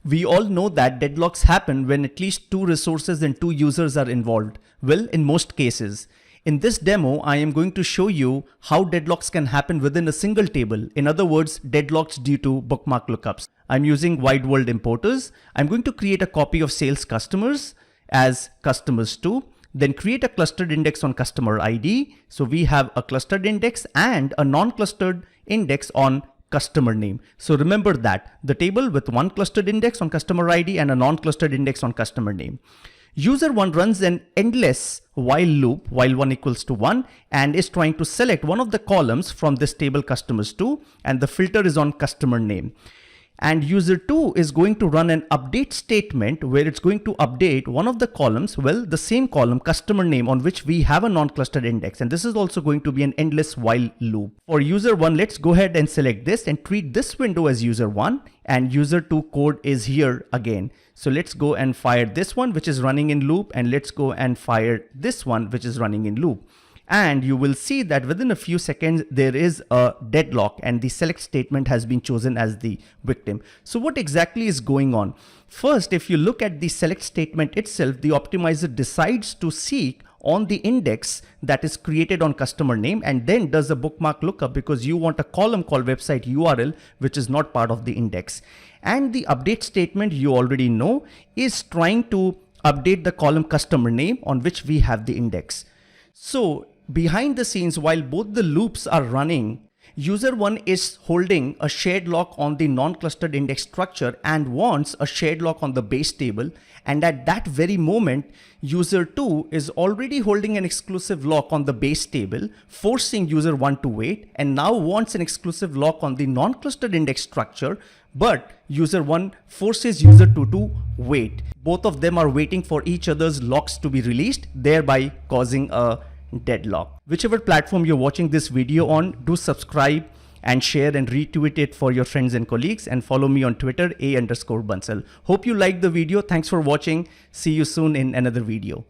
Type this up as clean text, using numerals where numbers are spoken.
We all know that deadlocks happen when at least two resources and two users are involved. Well, in most cases. In this demo, I am going to show you how deadlocks can happen within a single table. In other words, deadlocks due to bookmark lookups. I'm using wide world importers. I'm going to create a copy of sales customers as customers2. Then create a clustered index on customer ID. So we have a clustered index and a non-clustered index on customer name. So remember that the table with one clustered index on customer ID and a non-clustered index on customer name. User 1 runs an endless while loop while 1 equals to 1 and is trying to select one of the columns from this table customers2, and the filter is on customer name. And user 2 is going to run an update statement where it's going to update one of the columns, well, the same column, customer name, on which we have a non-clustered index. And this is also going to be an endless while loop. For user 1, let's go ahead and select this and treat this window as user 1, and user 2 code is here again. So let's go and fire this one, which is running in loop, and let's go and fire this one, which is running in loop. And you will see that within a few seconds, there is a deadlock and the select statement has been chosen as the victim. So what exactly is going on? First, if you look at the select statement itself, the optimizer decides to seek on the index that is created on customer name and then does a bookmark lookup because you want a column called website URL, which is not part of the index. And the update statement, you already know, is trying to update the column customer name on which we have the index. So behind the scenes, while both the loops are running, user 1 is holding a shared lock on the non-clustered index structure and wants a shared lock on the base table. And at that very moment, user 2 is already holding an exclusive lock on the base table, forcing user 1 to wait, and now wants an exclusive lock on the non-clustered index structure, but user 1 forces user 2 to wait. Both of them are waiting for each other's locks to be released, thereby causing a deadlock. Whichever platform you're watching this video on, do subscribe and share and retweet it for your friends and colleagues, and follow me on Twitter, _Bansal. Hope you liked the video. Thanks for watching. See you soon in another video.